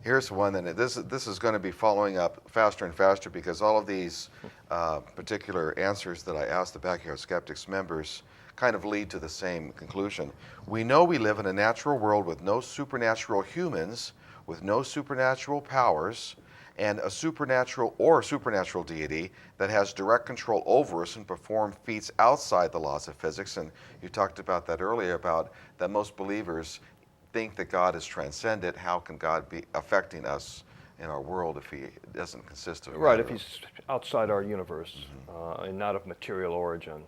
Here's one, and this is going to be following up faster and faster because all of these particular answers that I asked the Backyard Skeptics members kind of lead to the same conclusion. We know we live in a natural world with no supernatural humans, with no supernatural powers, and a supernatural or supernatural deity that has direct control over us and perform feats outside the laws of physics. And you talked about that earlier, about that most believers think that God is transcendent. How can God be affecting us in our world if he doesn't consist of matter? Right, if he's outside our universe and not of material origin.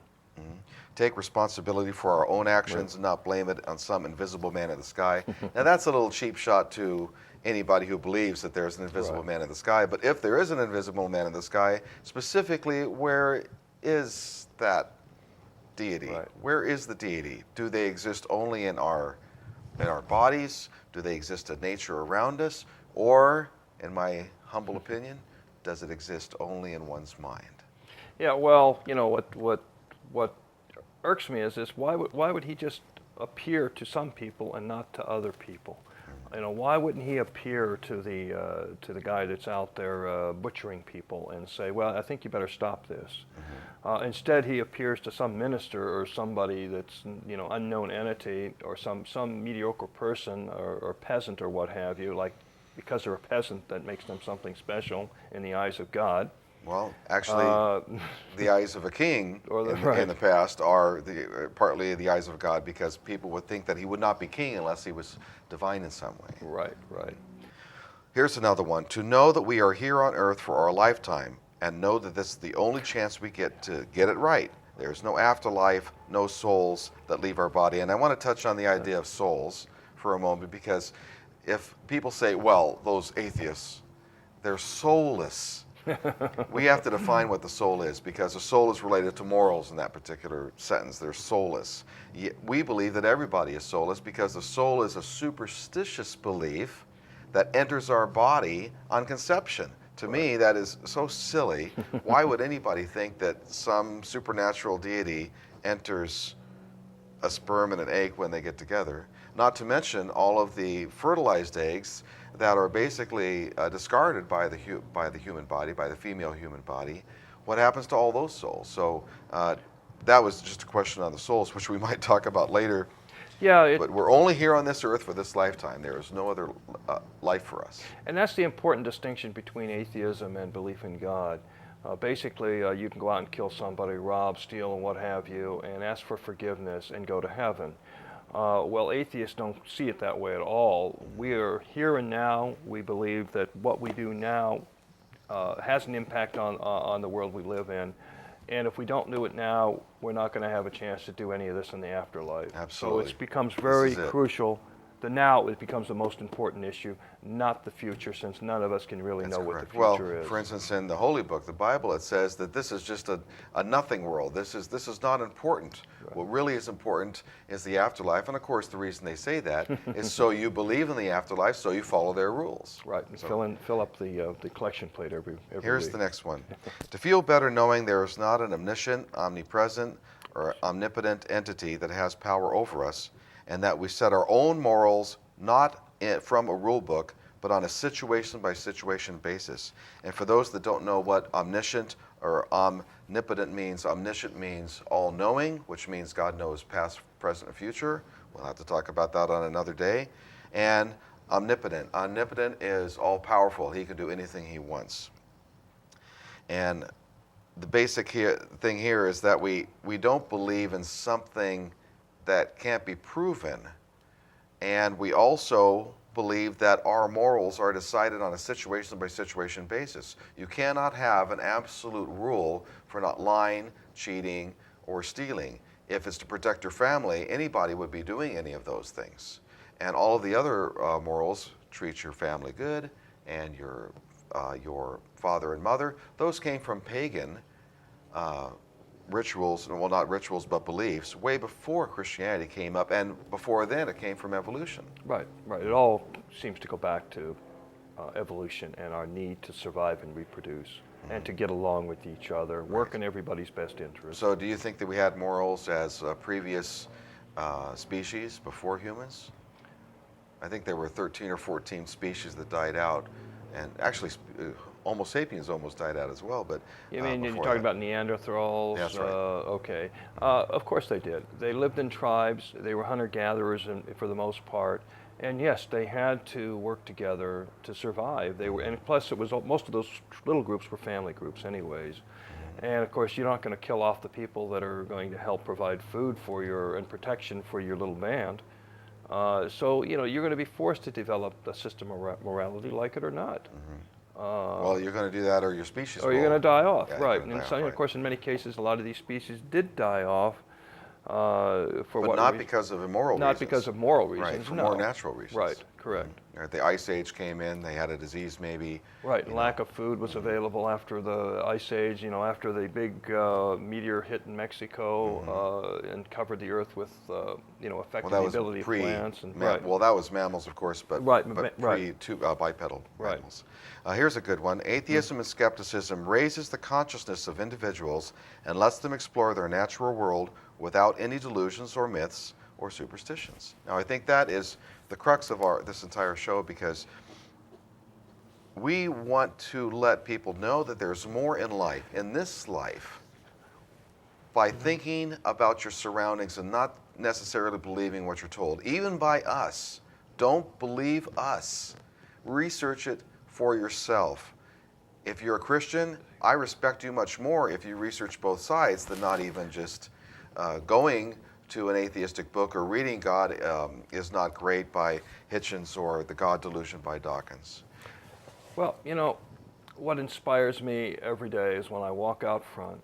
Take responsibility for our own actions and not blame it on some invisible man in the sky. Now that's a little cheap shot to anybody who believes that there's an invisible man in the sky. But if there is an invisible man in the sky, specifically, where is that deity? Where is the deity? Do they exist only in our bodies? Do they exist in nature around us? Or, in my humble opinion, does it exist only in one's mind? Yeah, well, you know, what irks me is this: why would he just appear to some people and not to other people? You know, why wouldn't he appear to the guy that's out there butchering people and say, well, I think you better stop this? Instead, he appears to some minister or somebody that's, you know, unknown entity, or some mediocre person or peasant or what have you, like, because they're a peasant, that makes them something special in the eyes of God. Well, actually, the eyes of a king in the past are partly the eyes of God, because people would think that he would not be king unless he was divine in some way. Right, right. Here's another one. To know that we are here on earth for our lifetime and know that this is the only chance we get to get it right. There's no afterlife, no souls that leave our body. And I want to touch on the idea of souls for a moment, because if people say, well, those atheists, they're soulless. We have to define what the soul is, because the soul is related to morals in that particular sentence. They're soulless. We believe that everybody is soulless, because the soul is a superstitious belief that enters our body on conception. To me, that is so silly. Why would anybody think that some supernatural deity enters a sperm and an egg when they get together? Not to mention all of the fertilized eggs that are basically discarded by the human body, by the female human body. What happens to all those souls? So that was just a question on the souls, which we might talk about later. Yeah, but we're only here on this earth for this lifetime. There is no other life for us. And that's the important distinction between atheism and belief in God. Basically, you can go out and kill somebody, rob, steal, and what have you, and ask for forgiveness and go to heaven. Well, atheists don't see it that way at all. We are here and now. We believe that what we do now has an impact on the world we live in. And if we don't do it now, we're not going to have a chance to do any of this in the afterlife. Absolutely. So it becomes very crucial. The now, it becomes the most important issue, not the future, since none of us can really know what the future is. For instance, in the Holy Book, the Bible, it says that this is just a nothing world. This is not important. Right. What really is important is the afterlife. And of course, the reason they say that is so you believe in the afterlife, so you follow their rules. Right. So, fill up the collection plate every Here's week. The next one. To feel better knowing there is not an omniscient, omnipresent, or omnipotent entity that has power over us, and that we set our own morals not from a rule book, but on a situation-by-situation basis. And for those that don't know what omniscient or omnipotent means, omniscient means all-knowing, which means God knows past, present, and future. We'll have to talk about that on another day. And omnipotent. Omnipotent is all-powerful. He can do anything he wants. And the basic thing here is that we don't believe in something that can't be proven, and we also believe that our morals are decided on a situation-by-situation basis. You cannot have an absolute rule for not lying, cheating, or stealing. If it's to protect your family, anybody would be doing any of those things. And all of the other morals, treat your family good, and your father and mother, those came from pagan rituals, well, not rituals, but beliefs, way before Christianity came up, and before then it came from evolution. Right, right. It all seems to go back to evolution and our need to survive and reproduce, and to get along with each other, work in everybody's best interest. So do you think that we had morals as previous species before humans? I think there were 13 or 14 species that died out, and actually Homo sapiens almost died out as well. But You mean you're before talking that. about Neanderthals? That's right. Okay. Of course they did. They lived in tribes. They were hunter-gatherers for the most part. And yes, they had to work together to survive. They were, and plus it was most of those little groups were family groups anyways. And of course, you're not going to kill off the people that are going to help provide food for your and protection for your little band. So you know you're going to be forced to develop a system of morality, like it or not. Well, you're going to do that, or your species. Or you're going to die off, Yeah, you're right? gonna And die so, off, of course, in many cases, a lot of these species did die off for but what not reason? because of immoral reasons. Not because of moral reasons, Right, for no. more natural reasons. Right, correct. Right, the Ice Age came in. They had a disease, maybe. Right, and lack of food was available after the Ice Age, you know, after the big meteor hit in Mexico and covered the earth with, you know, affected Well, that the was ability of plants. And, right. Well, that was mammals, of course, but Right, bipedal Right. mammals. Here's a good one. Atheism and skepticism raises the consciousness of individuals and lets them explore their natural world without any delusions or myths or superstitions. Now, I think that is the crux of this entire show, because we want to let people know that there's more in life, in this life, by thinking about your surroundings and not necessarily believing what you're told, even by us. Don't believe us. Research it for yourself. If you're a Christian, I respect you much more if you research both sides than not even just going to an atheistic book or reading God is Not Great by Hitchens or The God Delusion by Dawkins. Well, you know, what inspires me every day is when I walk out front,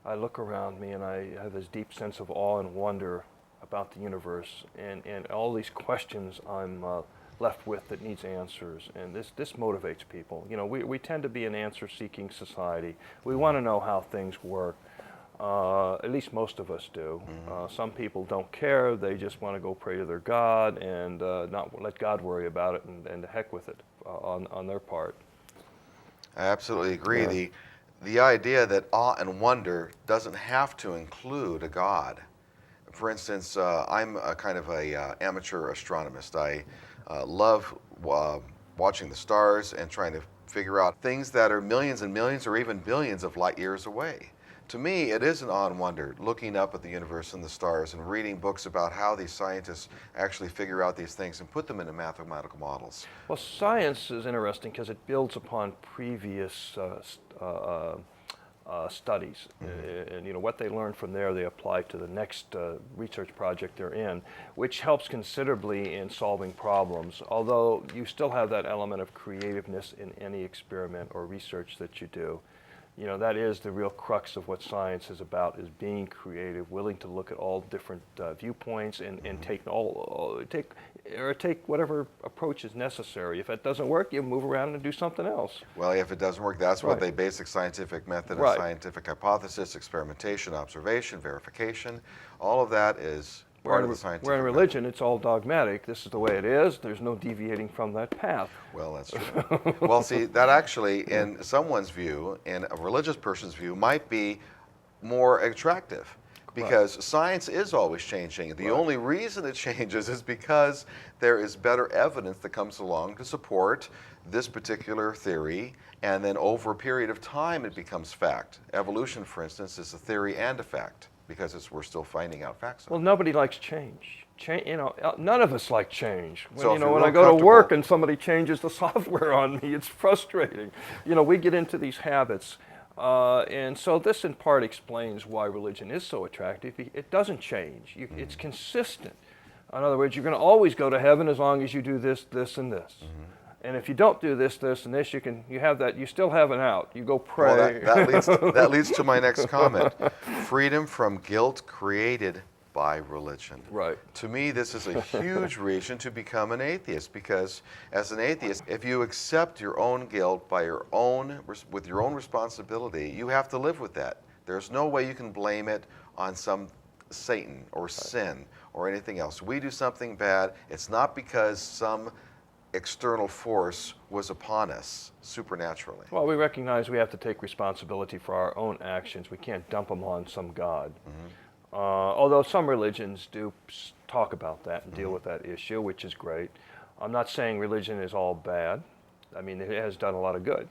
I look around me and I have this deep sense of awe and wonder about the universe and all these questions I'm left with that needs answers. And this motivates people. You know, we tend to be an answer-seeking society. We want to know how things work. At least most of us do. Some people don't care. They just want to go pray to their God and not let God worry about it, and the heck with it on their part. I absolutely agree. Yeah. The idea that awe and wonder doesn't have to include a God. For instance, I'm a kind of a amateur astronomist. I love watching the stars and trying to figure out things that are millions and millions or even billions of light years away. To me, it is an awe and wonder, looking up at the universe and the stars and reading books about how these scientists actually figure out these things and put them into mathematical models. Well, science is interesting because it builds upon previous studies, and you know what they learn from there, they apply to the next research project they're in, which helps considerably in solving problems. Although you still have that element of creativeness in any experiment or research that you do. You know, that is the real crux of what science is about, is being creative, willing to look at all different viewpoints and take whatever approach is necessary. If it doesn't work, you move around and do something else. Well, if it doesn't work, that's what Right. they basic scientific method and Right. scientific hypothesis, experimentation, observation, verification, all of that is part of the scientific Where in method. religion, it's all dogmatic. This is the way it is. There's no deviating from that path. Well, that's true. Well, see, that actually, in someone's view, in a religious person's view, might be more attractive, because science is always changing. The only reason it changes is because there is better evidence that comes along to support this particular theory, and then over a period of time it becomes fact. Evolution, for instance, is a theory and a fact, because we're still finding out facts. Well, nobody likes change. You know, none of us like change. When, So you if know, you're when I real go to comfortable- work and somebody changes the software on me, it's frustrating. You know, we get into these habits. And so this in part explains why religion is so attractive. It doesn't change. It's consistent. In other words, you're going to always go to heaven as long as you do this, this, and this. And if you don't do this, this, and this, you still have an out. You go pray. Well, that leads to my next comment. Freedom from guilt created by religion. Right. To me, this is a huge reason to become an atheist, because as an atheist, if you accept your own guilt with your own responsibility, you have to live with that. There's no way you can blame it on some Satan or sin or anything else. We do something bad, it's not because some external force was upon us supernaturally. Well, we recognize we have to take responsibility for our own actions. We can't dump them on some God. Although some religions do talk about that and deal with that issue, which is great. I'm not saying religion is all bad. I mean, it has done a lot of good.